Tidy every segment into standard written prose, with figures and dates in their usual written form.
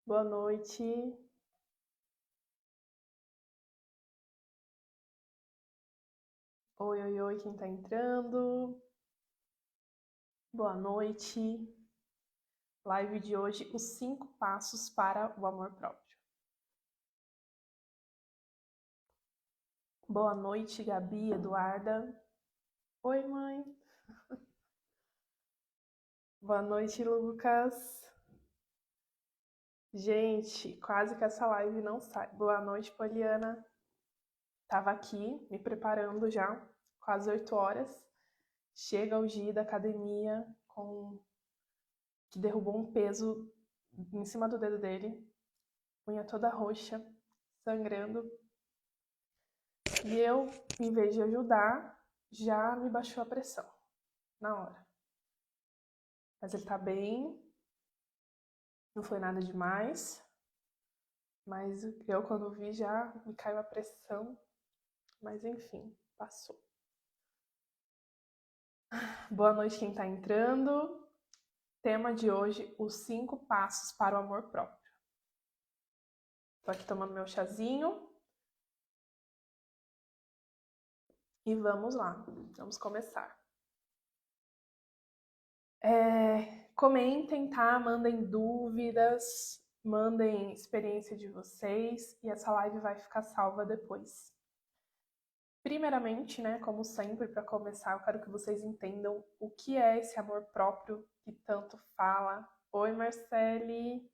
Boa noite. Oi, oi, oi, quem tá entrando? Boa noite. Live de hoje, os 5 passos para o amor próprio. Boa noite, Gabi, Eduarda. Oi, mãe. Boa noite, Lucas. Gente, quase que essa live não sai. Boa noite, Poliana. Tava aqui me preparando já, quase 8 horas. Chega o Gi da academia que derrubou um peso em cima do dedo dele, unha toda roxa, sangrando. E eu, em vez de ajudar, já me baixou a pressão na hora. Mas ele tá bem, não foi nada demais. Mas eu, quando vi, já me caiu a pressão. Mas enfim, passou. Boa noite quem tá entrando. Tema de hoje, os 5 passos para o amor próprio. Tô aqui tomando meu chazinho. E vamos lá, vamos começar. Comentem, tá? Mandem dúvidas, mandem experiência de vocês e essa live vai ficar salva depois. Primeiramente, né, como sempre, para começar, eu quero que vocês entendam o que é esse amor próprio que tanto fala. Oi, Marcele!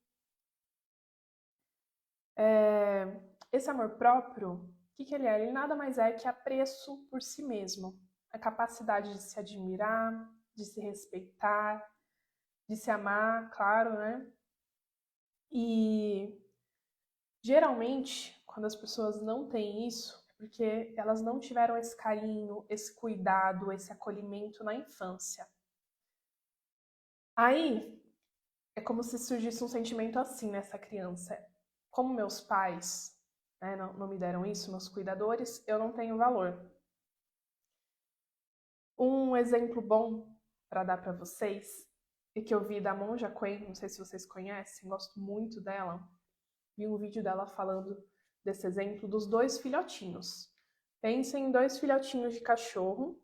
Esse amor próprio, o que ele é? Ele nada mais é que apreço por si mesmo. A capacidade de se admirar, de se respeitar, de se amar, claro, né? E geralmente, quando as pessoas não têm isso, é porque elas não tiveram esse carinho, esse cuidado, esse acolhimento na infância. Aí, é como se surgisse um sentimento assim nessa criança. Como meus pais, né, não me deram isso, meus cuidadores, eu não tenho valor. Um exemplo bom para dar para vocês e que eu vi da Monja Coen, não sei se vocês conhecem, gosto muito dela. Vi um vídeo dela falando desse exemplo dos 2 filhotinhos. Pensem em 2 filhotinhos de cachorro.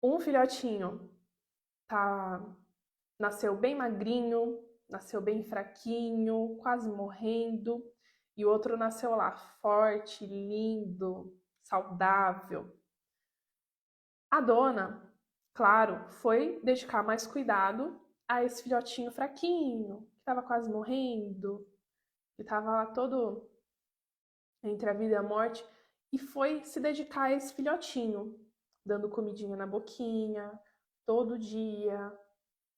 Um filhotinho nasceu bem magrinho, nasceu bem fraquinho, quase morrendo, e o outro nasceu lá forte, lindo, saudável. A dona, claro, foi dedicar mais cuidado a esse filhotinho fraquinho, que estava quase morrendo, que estava lá todo entre a vida e a morte, e foi se dedicar a esse filhotinho, dando comidinha na boquinha, todo dia,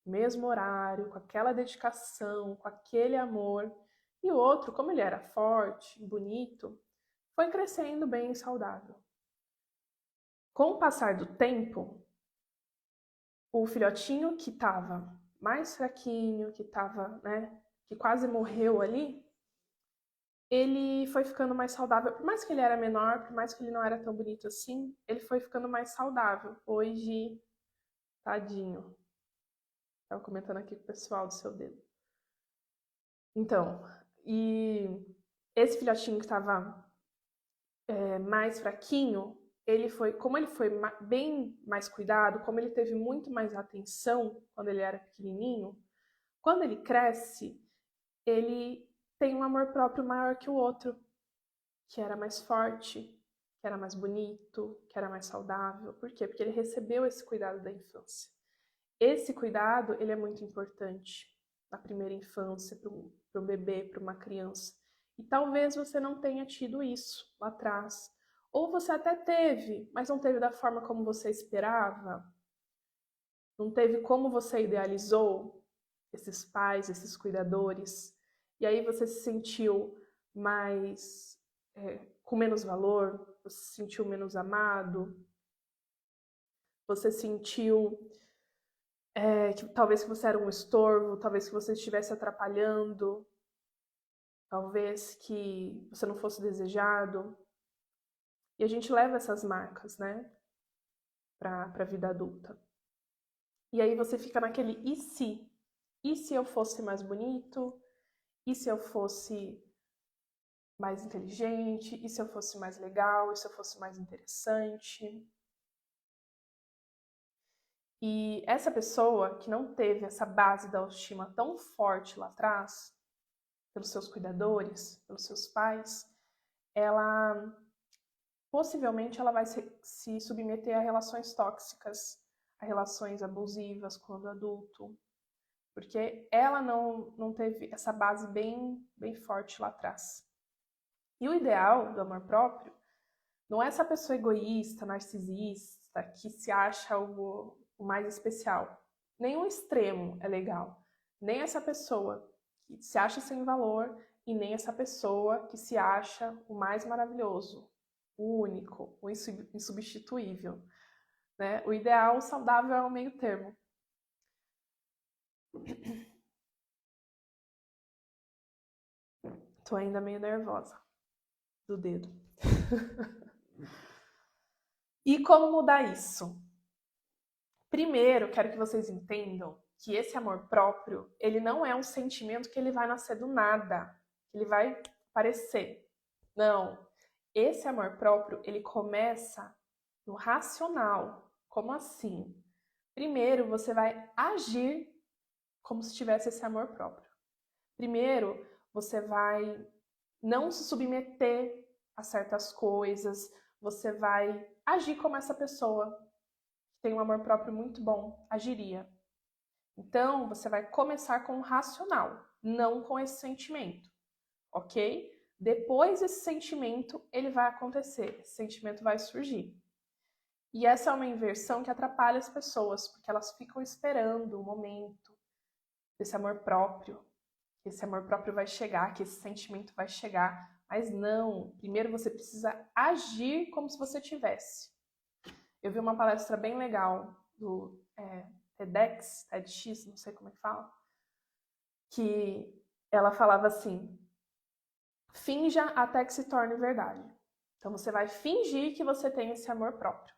mesmo horário, com aquela dedicação, com aquele amor. E o outro, como ele era forte, bonito, foi crescendo bem e saudável. Com o passar do tempo, o filhotinho que estava mais fraquinho, que estava, né, que quase morreu ali, ele foi ficando mais saudável. Por mais que ele era menor, por mais que ele não era tão bonito assim, ele foi ficando mais saudável. Hoje, tadinho. Tava comentando aqui com o pessoal do seu dedo. Então, e esse filhotinho que estava mais fraquinho, como ele foi bem mais cuidado, como ele teve muito mais atenção quando ele era pequenininho, quando ele cresce, ele tem um amor próprio maior que o outro, que era mais forte, que era mais bonito, que era mais saudável. Por quê? Porque ele recebeu esse cuidado da infância. Esse cuidado, ele é muito importante na primeira infância, para um bebê, para uma criança. E talvez você não tenha tido isso lá atrás. Ou você até teve, mas não teve da forma como você esperava. Não teve como você idealizou esses pais, esses cuidadores. E aí você se sentiu mais com menos valor, você se sentiu menos amado, você sentiu que talvez que você era um estorvo, talvez que você estivesse atrapalhando, talvez que você não fosse desejado. E a gente leva essas marcas, né, para a vida adulta. E aí você fica naquele e se? E se eu fosse mais bonito? E se eu fosse mais inteligente? E se eu fosse mais legal? E se eu fosse mais interessante? E essa pessoa que não teve essa base da autoestima tão forte lá atrás, pelos seus cuidadores, pelos seus pais, ela possivelmente ela vai se submeter a relações tóxicas, a relações abusivas quando adulto, porque ela não teve essa base bem forte lá atrás. E o ideal do amor próprio não é essa pessoa egoísta, narcisista, que se acha o mais especial. Nenhum extremo é legal. Nem essa pessoa que se acha sem valor e nem essa pessoa que se acha o mais maravilhoso, o único, o insubstituível. Né? O ideal, o saudável é o meio termo. Tô ainda meio nervosa do dedo. E como mudar isso? Primeiro, quero que vocês entendam que esse amor próprio, ele não é um sentimento que ele vai nascer do nada, que ele vai aparecer. Não. Esse amor próprio, ele começa no racional. Como assim? Primeiro, você vai agir como se tivesse esse amor próprio. Primeiro, você vai não se submeter a certas coisas, você vai agir como essa pessoa que tem um amor próprio muito bom agiria. Então, você vai começar com o racional, não com esse sentimento, ok? Depois esse sentimento, ele vai acontecer, esse sentimento vai surgir. E essa é uma inversão que atrapalha as pessoas, porque elas ficam esperando o momento desse amor próprio, que esse amor próprio vai chegar, que esse sentimento vai chegar. Mas não, primeiro você precisa agir como se você tivesse. Eu vi uma palestra bem legal do TEDx, não sei como é que fala, que ela falava assim: finja até que se torne verdade. Então você vai fingir que você tem esse amor próprio,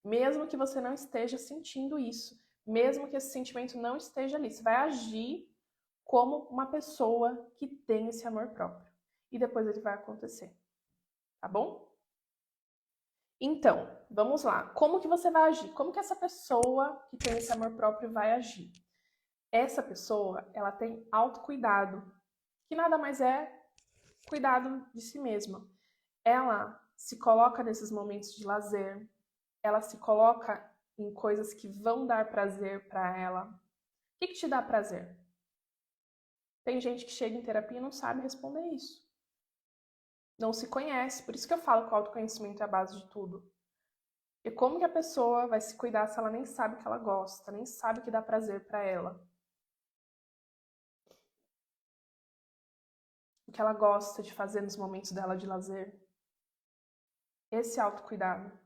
mesmo que você não esteja sentindo isso, mesmo que esse sentimento não esteja ali. Você vai agir como uma pessoa que tem esse amor próprio. E depois ele vai acontecer. Tá bom? Então, vamos lá. Como que você vai agir? Como que essa pessoa que tem esse amor próprio vai agir? Essa pessoa, ela tem autocuidado, que nada mais é cuidado de si mesma. Ela se coloca nesses momentos de lazer, ela se coloca em coisas que vão dar prazer para ela. O que te dá prazer? Tem gente que chega em terapia e não sabe responder isso. Não se conhece, por isso que eu falo que o autoconhecimento é a base de tudo. E como que a pessoa vai se cuidar se ela nem sabe o que ela gosta, nem sabe o que dá prazer para ela? O que ela gosta de fazer nos momentos dela de lazer? Esse autocuidado.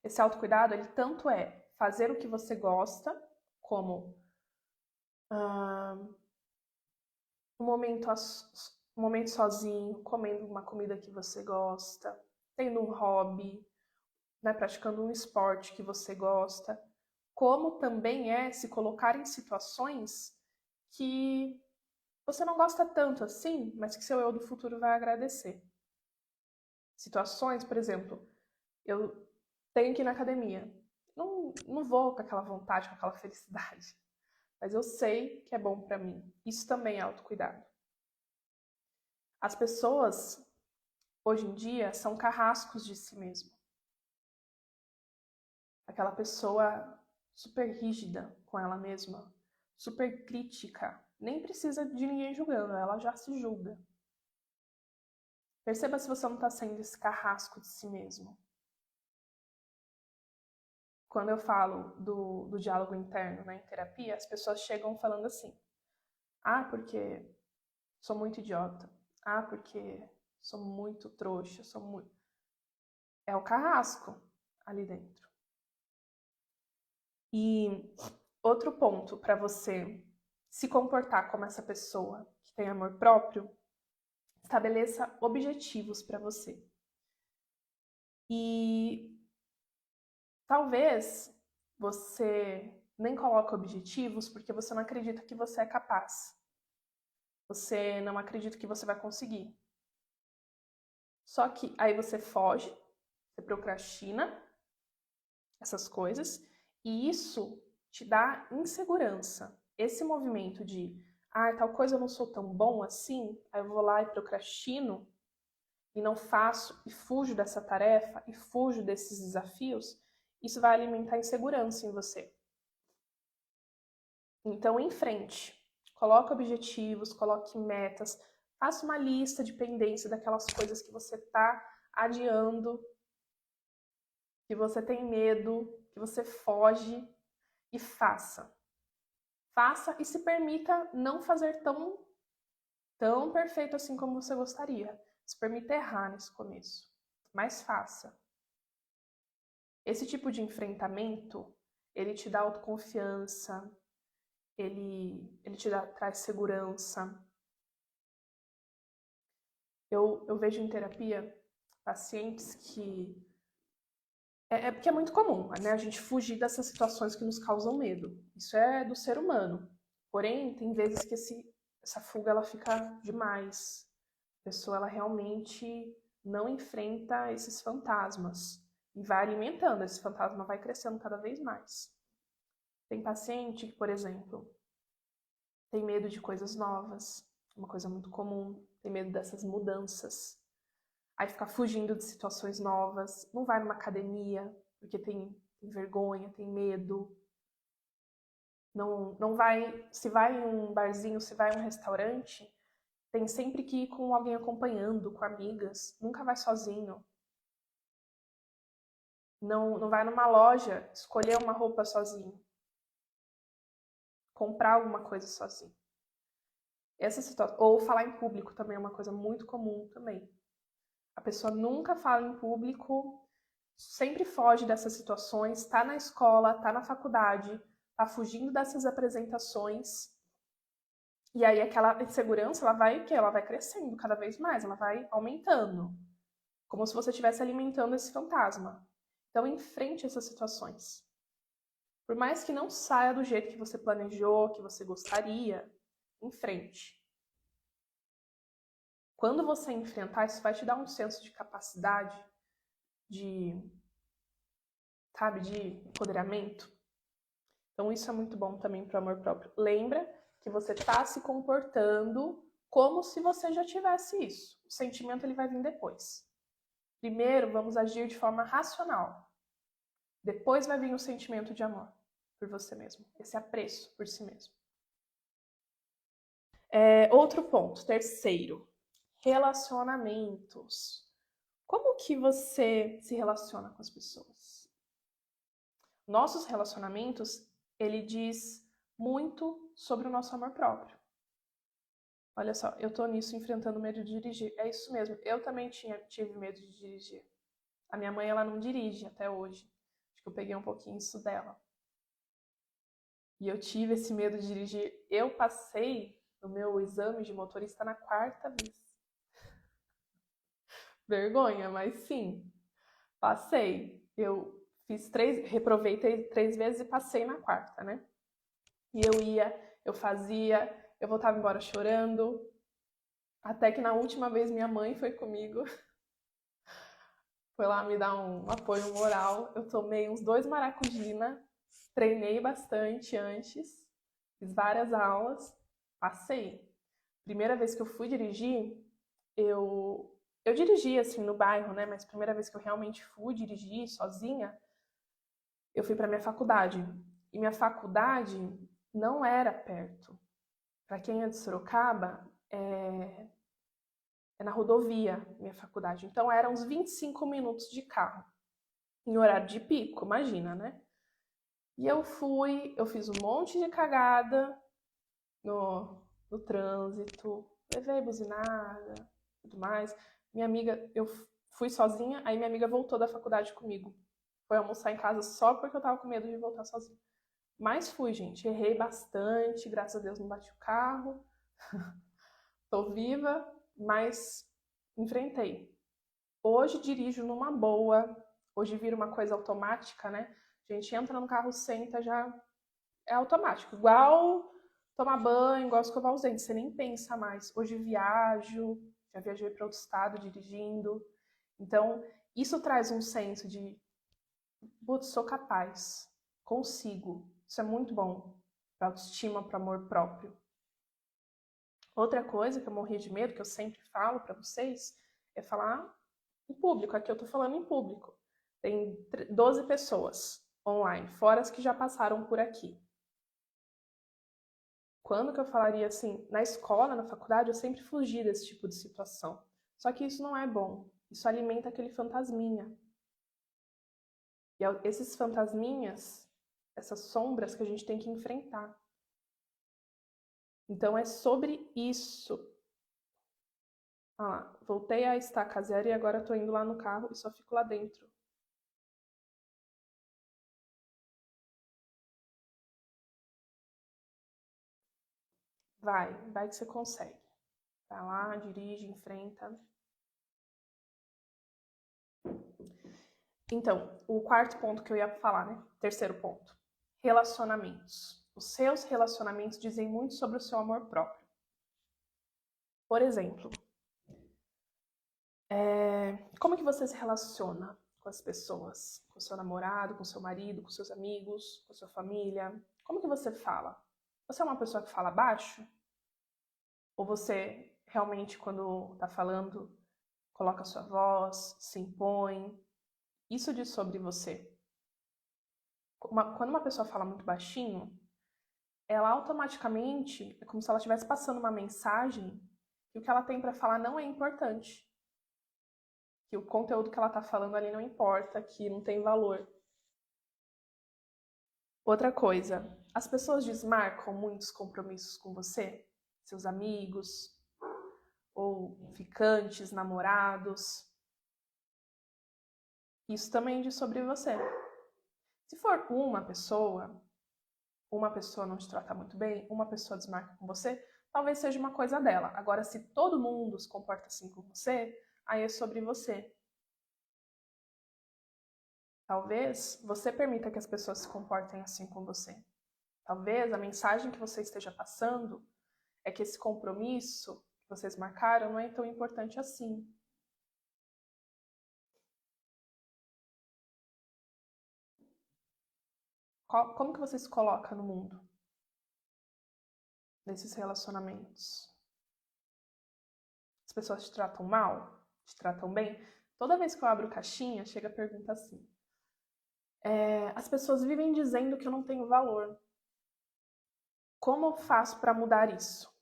Esse autocuidado, ele tanto é fazer o que você gosta, como um momento sozinho, comendo uma comida que você gosta, tendo um hobby, né, praticando um esporte que você gosta, como também é se colocar em situações que você não gosta tanto assim, mas que seu eu do futuro vai agradecer. Situações, por exemplo, eu tenho que ir na academia. Não vou com aquela vontade, com aquela felicidade. Mas eu sei que é bom para mim. Isso também é autocuidado. As pessoas, hoje em dia, são carrascos de si mesmo. Aquela pessoa super rígida com ela mesma, super crítica. Nem precisa de ninguém julgando, ela já se julga. Perceba se você não está sendo esse carrasco de si mesmo. Quando eu falo do diálogo interno, né, em terapia, as pessoas chegam falando assim: ah, porque sou muito idiota. Ah, porque sou muito trouxa, sou muito... É o carrasco ali dentro. E outro ponto para você se comportar como essa pessoa que tem amor próprio, estabeleça objetivos para você. E talvez você nem coloque objetivos porque você não acredita que você é capaz. Você não acredita que você vai conseguir. Só que aí você foge, você procrastina essas coisas, e isso te dá insegurança. Esse movimento de, tal coisa eu não sou tão bom assim, aí eu vou lá e procrastino, e não faço, e fujo dessa tarefa, e fujo desses desafios, isso vai alimentar insegurança em você. Então, em frente, coloque objetivos, coloque metas, faça uma lista de pendência daquelas coisas que você está adiando, que você tem medo, que você foge, e faça. Faça e se permita não fazer tão perfeito assim como você gostaria. Se permita errar nesse começo, mas faça. Esse tipo de enfrentamento, ele te dá autoconfiança, ele traz segurança. Eu vejo em terapia pacientes que... porque é muito comum, né, a gente fugir dessas situações que nos causam medo. Isso é do ser humano. Porém, tem vezes que essa fuga ela fica demais. A pessoa ela realmente não enfrenta esses fantasmas e vai alimentando, esse fantasma vai crescendo cada vez mais. Tem paciente que, por exemplo, tem medo de coisas novas, uma coisa muito comum, tem medo dessas mudanças. Aí fica fugindo de situações novas, não vai numa academia, porque tem vergonha, tem medo. Não vai, se vai em um barzinho, se vai em um restaurante, tem sempre que ir com alguém acompanhando, com amigas, nunca vai sozinho. Não vai numa loja escolher uma roupa sozinho. Comprar alguma coisa sozinho. Essa situação, ou falar em público também é uma coisa muito comum também. A pessoa nunca fala em público, sempre foge dessas situações, está na escola, está na faculdade, está fugindo dessas apresentações. E aí aquela insegurança, ela vai o quê? Ela vai crescendo cada vez mais, ela vai aumentando. Como se você estivesse alimentando esse fantasma. Então, enfrente essas situações. Por mais que não saia do jeito que você planejou, que você gostaria, enfrente. Quando você enfrentar, isso vai te dar um senso de capacidade, de empoderamento. Então, isso é muito bom também para o amor próprio. Lembra que você está se comportando como se você já tivesse isso. O sentimento ele vai vir depois. Primeiro, vamos agir de forma racional. Depois vai vir o sentimento de amor por você mesmo, esse apreço por si mesmo. Outro ponto, terceiro, relacionamentos. Como que você se relaciona com as pessoas? Nossos relacionamentos, ele diz muito sobre o nosso amor próprio. Olha só, eu tô nisso enfrentando medo de dirigir. É isso mesmo, eu também tive medo de dirigir. A minha mãe, ela não dirige até hoje. Acho que eu peguei um pouquinho isso dela. E eu tive esse medo de dirigir. Eu passei no meu exame de motorista na 4ª vez. Vergonha, mas sim, passei. Eu reprovei 3 vezes e passei na 4ª, né? E eu ia, eu fazia, eu voltava embora chorando. Até que na última vez minha mãe foi comigo. Foi lá me dar um apoio moral. Eu tomei uns 2 maracujina, treinei bastante antes, fiz várias aulas, passei. Primeira vez que eu fui dirigir, eu dirigi assim no bairro, né? Mas a primeira vez que eu realmente fui dirigir sozinha, eu fui para minha faculdade. E minha faculdade não era perto. Para quem é de Sorocaba, é na rodovia, minha faculdade. Então eram uns 25 minutos de carro. Em horário de pico, imagina, né? E eu fiz um monte de cagada no trânsito, levei buzinada, tudo mais. Minha amiga, eu fui sozinha, aí minha amiga voltou da faculdade comigo. Foi almoçar em casa só porque eu tava com medo de voltar sozinha. Mas fui, gente, errei bastante, graças a Deus não bati o carro. Tô viva, mas enfrentei. Hoje dirijo numa boa, hoje vira uma coisa automática, né? A gente entra no carro, senta, já é automático. Igual Tomar banho, igual escovar os dentes, você nem pensa mais. Hoje viajo, já viajei para outro estado dirigindo. Então, isso traz um senso de, putz, sou capaz, consigo. Isso é muito bom para autoestima, para amor próprio. Outra coisa que eu morria de medo, que eu sempre falo para vocês, é falar em público. Aqui eu tô falando em público. Tem 12 pessoas online, fora as que já passaram por aqui. Quando que eu falaria assim, na escola, na faculdade, eu sempre fugi desse tipo de situação. Só que isso não é bom. Isso alimenta aquele fantasminha. E esses fantasminhas, essas sombras que a gente tem que enfrentar. Então é sobre isso. Ah lá, voltei a estaca zero e agora tô indo lá no carro e só fico lá dentro. Vai que você consegue. Vai lá, dirige, enfrenta. Então, o quarto ponto que eu ia falar, né? Terceiro ponto. Relacionamentos. Os seus relacionamentos dizem muito sobre o seu amor próprio. Por exemplo, como que você se relaciona com as pessoas? Com o seu namorado, com o seu marido, com seus amigos, com a sua família? Como que você fala? Você é uma pessoa que fala baixo? Ou você realmente, quando está falando, coloca a sua voz, se impõe? Isso diz sobre você. Quando uma pessoa fala muito baixinho, ela automaticamente é como se ela estivesse passando uma mensagem que o que ela tem para falar não é importante, que o conteúdo que ela está falando ali não importa, que não tem valor. Outra coisa, as pessoas desmarcam muitos compromissos com você, seus amigos ou ficantes, namorados. Isso também diz sobre você. Se for uma pessoa não te trata muito bem, uma pessoa desmarca com você, talvez seja uma coisa dela. Agora, se todo mundo se comporta assim com você, aí é sobre você. Talvez você permita que as pessoas se comportem assim com você. Talvez a mensagem que você esteja passando é que esse compromisso que vocês marcaram não é tão importante assim. Como que você se coloca no mundo, nesses relacionamentos? As pessoas te tratam mal? Te tratam bem? Toda vez que eu abro caixinha, chega a pergunta assim. As pessoas vivem dizendo que eu não tenho valor. Como eu faço para mudar isso?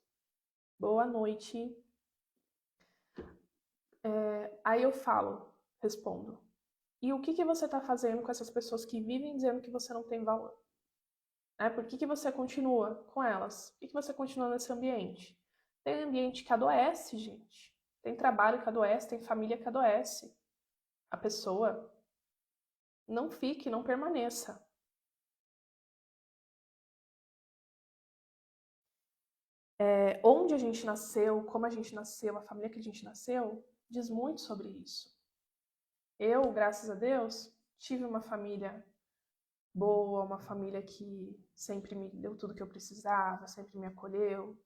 Boa noite. Aí eu respondo. E o que você está fazendo com essas pessoas que vivem dizendo que você não tem valor? Por que você continua com elas? Por que você continua nesse ambiente? Tem ambiente que adoece, gente. Tem trabalho que adoece, tem família que adoece. A pessoa não fique, não permaneça. Onde a gente nasceu, como a gente nasceu, a família que a gente nasceu, diz muito sobre isso. Eu, graças a Deus, tive uma família boa, uma família que sempre me deu tudo que eu precisava, sempre me acolheu,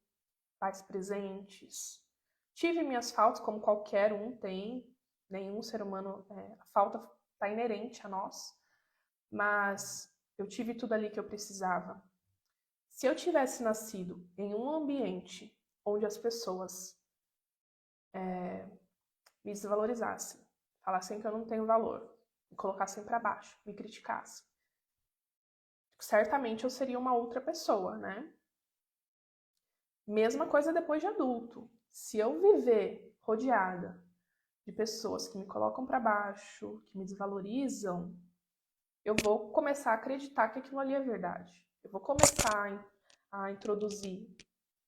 pais presentes. Tive minhas faltas, como qualquer um tem, nenhum ser humano, a falta está inerente a nós, mas eu tive tudo ali que eu precisava. Se eu tivesse nascido em um ambiente onde as pessoas me desvalorizassem, falassem que eu não tenho valor, me colocassem para baixo, me criticassem, certamente eu seria uma outra pessoa, né? Mesma coisa depois de adulto. Se eu viver rodeada de pessoas que me colocam para baixo, que me desvalorizam, eu vou começar a acreditar que aquilo ali é verdade. Eu vou começar a introduzir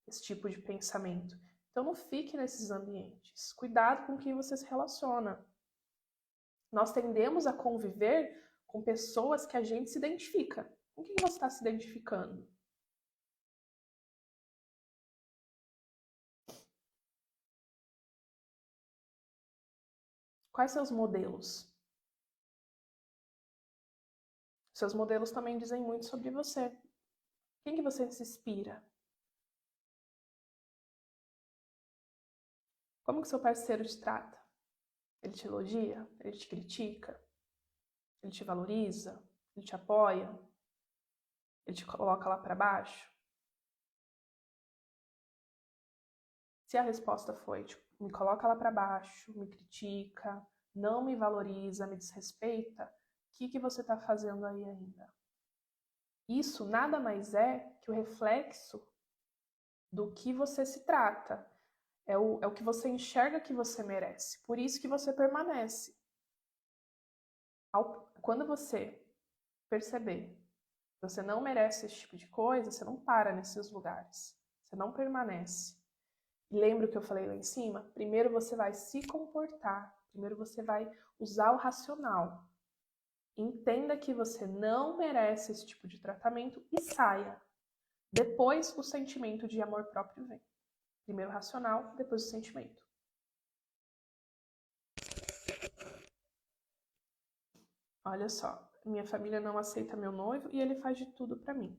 esse tipo de pensamento. Então não fique nesses ambientes. Cuidado com quem você se relaciona. Nós tendemos a conviver com pessoas que a gente se identifica. Com quem você está se identificando? Quais seus modelos? Seus modelos também dizem muito sobre você. Quem que você se inspira? Como que seu parceiro te trata? Ele te elogia? Ele te critica? Ele te valoriza? Ele te apoia? Ele te coloca lá para baixo? Se a resposta foi, tipo, me coloca lá para baixo, me critica, não me valoriza, me desrespeita, o que você está fazendo aí ainda? Isso nada mais é que o reflexo do que você se trata. É o que você enxerga que você merece. Por isso que você permanece. Quando você perceber que você não merece esse tipo de coisa, você não para nesses lugares. Você não permanece. E lembra o que eu falei lá em cima? Primeiro você vai se comportar. Primeiro você vai usar o racional. Entenda que você não merece esse tipo de tratamento e saia. Depois o sentimento de amor próprio vem. Primeiro o racional, depois o sentimento. Olha só, minha família não aceita meu noivo e ele faz de tudo pra mim.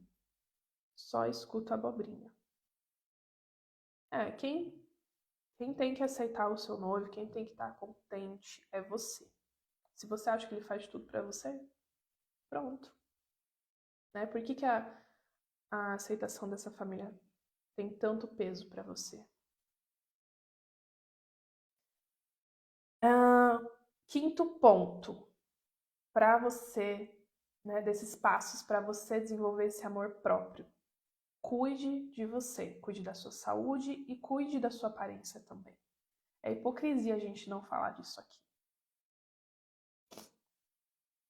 Só escuto abobrinha. Quem tem que aceitar o seu noivo, quem tem que estar contente é você. Se você acha que ele faz de tudo pra você, pronto. Né? Por que a aceitação dessa família tem tanto peso pra você? Quinto ponto, para você, né, desses passos para você desenvolver esse amor próprio. Cuide de você, cuide da sua saúde e cuide da sua aparência também. É hipocrisia a gente não falar disso aqui.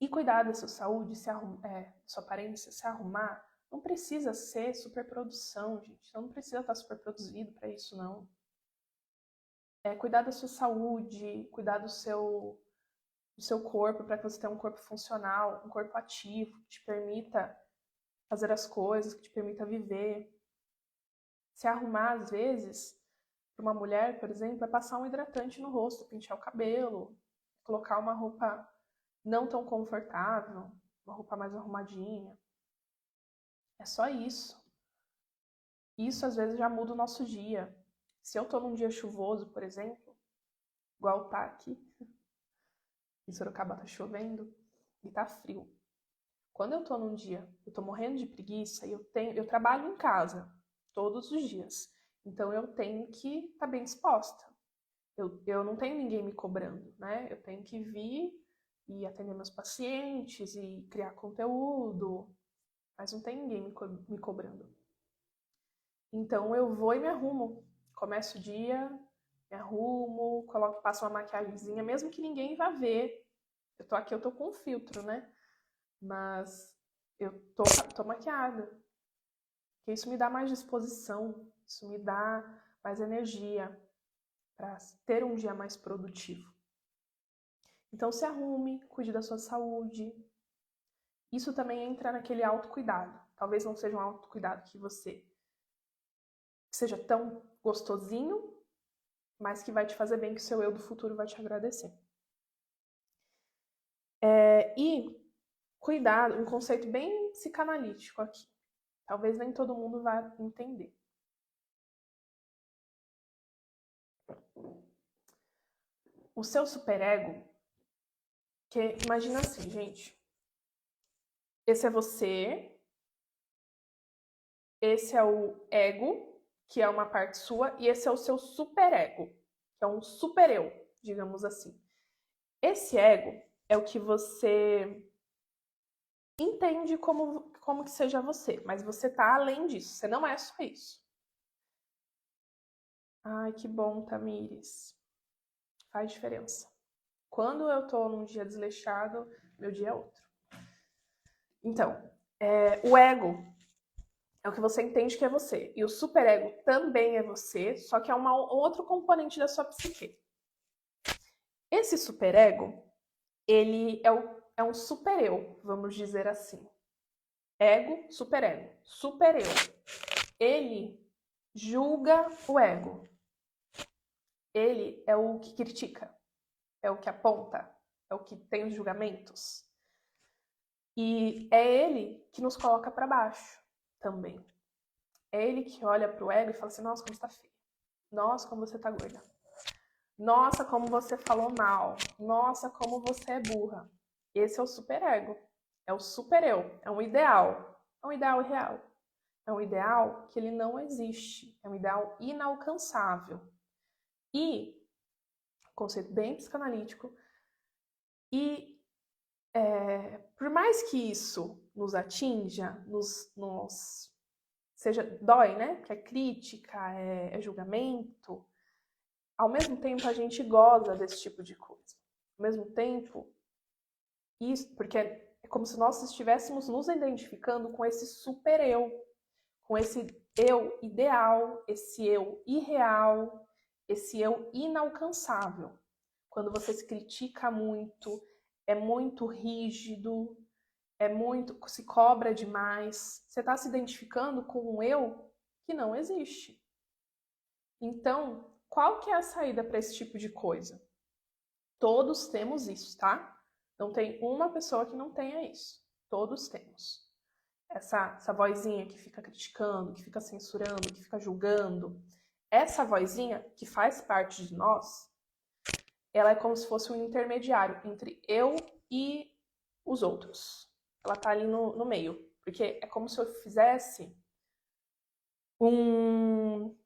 E cuidar da sua saúde, sua aparência, se arrumar, não precisa ser superprodução, gente. Então não precisa estar superproduzido para isso, não. Cuidar da sua saúde, cuidar do seu corpo, para que você tenha um corpo funcional, um corpo ativo, que te permita fazer as coisas, que te permita viver. Se arrumar, às vezes, para uma mulher, por exemplo, é passar um hidratante no rosto, pentear o cabelo, colocar uma roupa não tão confortável, uma roupa mais arrumadinha. É só isso. Isso, às vezes, já muda o nosso dia. Se eu tô num dia chuvoso, por exemplo, igual tá aqui, em Sorocaba tá chovendo e tá frio. Quando eu tô num dia, eu tô morrendo de preguiça e eu trabalho em casa todos os dias. Então eu tenho que estar bem disposta. Eu não tenho ninguém me cobrando, né? Eu tenho que vir e atender meus pacientes e criar conteúdo, mas não tem ninguém me cobrando. Então eu vou e me arrumo. Começo o dia, me arrumo, passo uma maquiagemzinha, mesmo que ninguém vá ver. Eu tô aqui, eu tô com um filtro, né? Mas eu tô maquiada. Porque isso me dá mais disposição, isso me dá mais energia para ter um dia mais produtivo. Então se arrume, cuide da sua saúde. Isso também entra naquele autocuidado. Talvez não seja um autocuidado que seja tão gostosinho, mas que vai te fazer bem, que o seu eu do futuro vai te agradecer. E cuidado, um conceito bem psicanalítico aqui. Talvez nem todo mundo vá entender. O seu superego, que imagina assim, gente. Esse é você, esse é o ego, que é uma parte sua, e esse é o seu superego, que é um super-eu, digamos assim. Esse ego é o que você entende como que seja você, mas você tá além disso, você não é só isso. Ai, que bom, Tamires. Faz diferença. Quando eu tô num dia desleixado, meu dia é outro. Então, o ego é o que você entende que é você. E o superego também é você, só que é um outro componente da sua psique. Esse superego, ele é um super-eu, vamos dizer assim. Ego, superego. Super-eu. Ele julga o ego. Ele é o que critica, é o que aponta, é o que tem os julgamentos. E é ele que nos coloca para baixo também. É ele que olha pro ego e fala assim, nossa, como você tá feia. Nossa, como você tá gorda. Nossa, como você falou mal. Nossa, como você é burra. Esse é o superego. É o super-eu. É um ideal. É um ideal real. É um ideal que ele não existe. É um ideal inalcançável. E, conceito bem psicanalítico, e por mais que isso nos atinja, seja, dói, né? Que é crítica, é julgamento, ao mesmo tempo a gente goza desse tipo de coisa. Ao mesmo tempo, isso, porque é como se nós estivéssemos nos identificando com esse super-eu, com esse eu ideal, esse eu irreal, esse eu inalcançável. Quando você se critica muito, é muito rígido, se cobra demais, você está se identificando com um eu que não existe. Então, qual que é a saída para esse tipo de coisa? Todos temos isso, tá? Não tem uma pessoa que não tenha isso. Todos temos. Essa vozinha que fica criticando, que fica censurando, que fica julgando, essa vozinha que faz parte de nós, ela é como se fosse um intermediário entre eu e os outros. Ela tá ali no meio. Porque é como se eu fizesse um...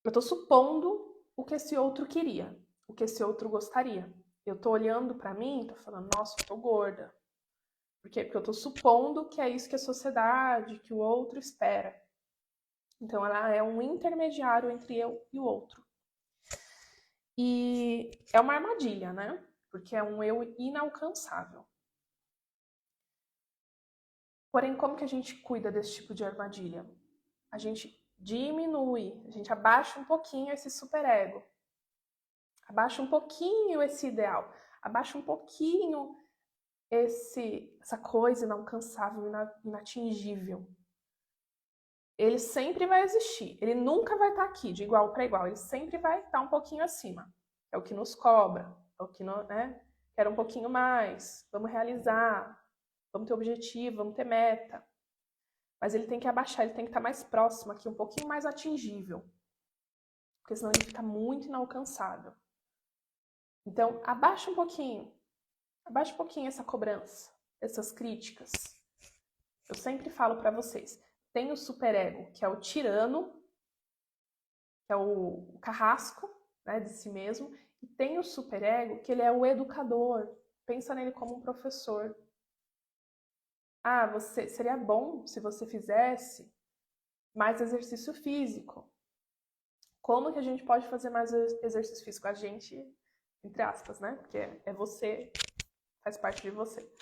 Eu tô supondo o que esse outro queria, o que esse outro gostaria. Eu tô olhando pra mim, tô falando, nossa, eu tô gorda. Por quê? Porque eu tô supondo que é isso que a sociedade, que o outro espera. Então ela é um intermediário entre eu e o outro. E é uma armadilha, né? Porque é um eu inalcançável. Porém, como que a gente cuida desse tipo de armadilha? A gente diminui, a gente abaixa um pouquinho esse superego. Abaixa um pouquinho esse ideal. Abaixa um pouquinho essa coisa inalcançável, inatingível. Ele sempre vai existir. Ele nunca vai estar aqui de igual para igual. Ele sempre vai estar um pouquinho acima. É o que nos cobra. É o que, né? Quer um pouquinho mais. Vamos realizar. Vamos ter objetivo. Vamos ter meta. Mas ele tem que abaixar. Ele tem que estar mais próximo aqui. Um pouquinho mais atingível. Porque senão ele fica muito inalcançável. Então, abaixa um pouquinho. Abaixa um pouquinho essa cobrança. Essas críticas. Eu sempre falo para vocês. Tem o superego, que é o tirano, que é o carrasco, né, de si mesmo, e tem o superego, que ele é o educador. Pensa nele como um professor. Ah, seria bom se você fizesse mais exercício físico. Como que a gente pode fazer mais exercício físico? A gente, entre aspas, né? Porque é você, faz parte de você.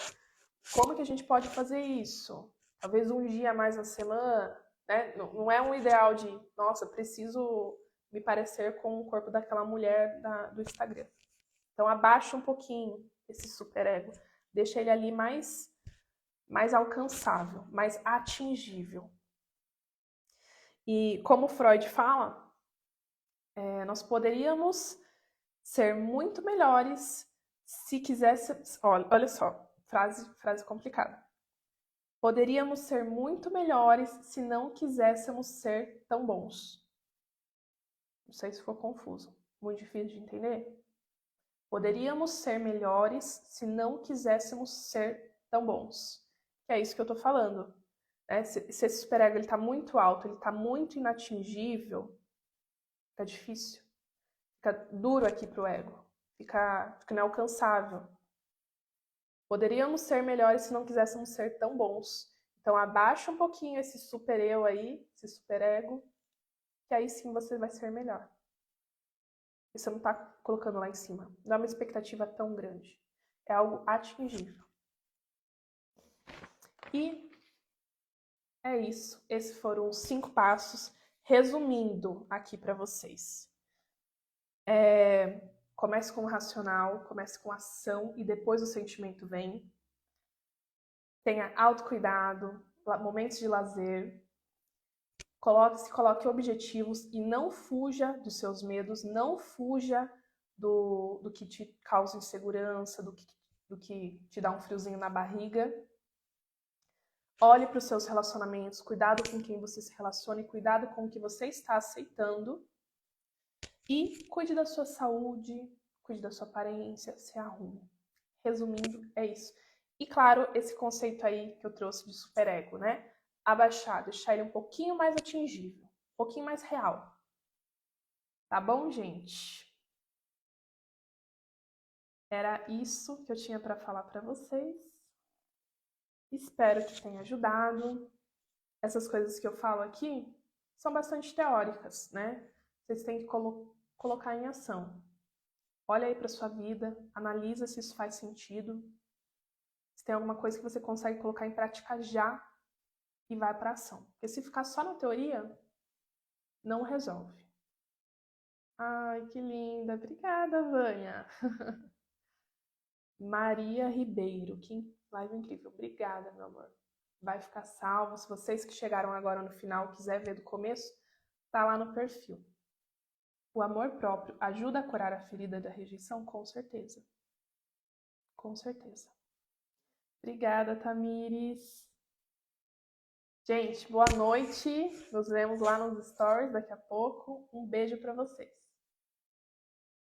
Como que a gente pode fazer isso? Talvez um dia a mais na semana, né? Não é um ideal de, nossa, preciso me parecer com o corpo daquela mulher do Instagram. Então abaixa um pouquinho esse superego, deixa ele ali mais alcançável, mais atingível. E como Freud fala, nós poderíamos ser muito melhores se quiséssemos... Olha só, frase complicada. Poderíamos ser muito melhores se não quiséssemos ser tão bons. Não sei se ficou confuso. Muito difícil de entender? Poderíamos ser melhores se não quiséssemos ser tão bons. Que é isso que eu tô falando. Né? Se esse superego está muito alto, ele está muito inatingível, fica difícil. Fica duro aqui pro ego. Fica inalcançável. Poderíamos ser melhores se não quiséssemos ser tão bons. Então abaixa um pouquinho esse super eu aí, esse super ego, que aí sim você vai ser melhor. E você não está colocando lá em cima. Não é uma expectativa tão grande. É algo atingível. E é isso. Esses foram os 5 passos, resumindo aqui para vocês. Comece com o racional, comece com a ação e depois o sentimento vem. Tenha autocuidado, momentos de lazer. Coloque objetivos e não fuja dos seus medos, não fuja do que te causa insegurança, do que te dá um friozinho na barriga. Olhe para os seus relacionamentos, cuidado com quem você se relaciona e cuidado com o que você está aceitando. E cuide da sua saúde, cuide da sua aparência, se arrume. Resumindo, é isso. E claro, esse conceito aí que eu trouxe de superego, né? Abaixar, deixar ele um pouquinho mais atingível, um pouquinho mais real. Tá bom, gente? Era isso que eu tinha para falar para vocês. Espero que tenha ajudado. Essas coisas que eu falo aqui são bastante teóricas, né? Vocês têm que colocar em ação. Olha aí para sua vida, analisa se isso faz sentido. Se tem alguma coisa que você consegue colocar em prática já e vai para ação. Porque se ficar só na teoria, não resolve. Ai, que linda. Obrigada, Vânia. Maria Ribeiro. Que live incrível. Obrigada, meu amor. Vai ficar salvo. Se vocês que chegaram agora no final quiser ver do começo, tá lá no perfil. O amor próprio ajuda a curar a ferida da rejeição? Com certeza. Com certeza. Obrigada, Tamires. Gente, boa noite. Nos vemos lá nos stories daqui a pouco. Um beijo para vocês.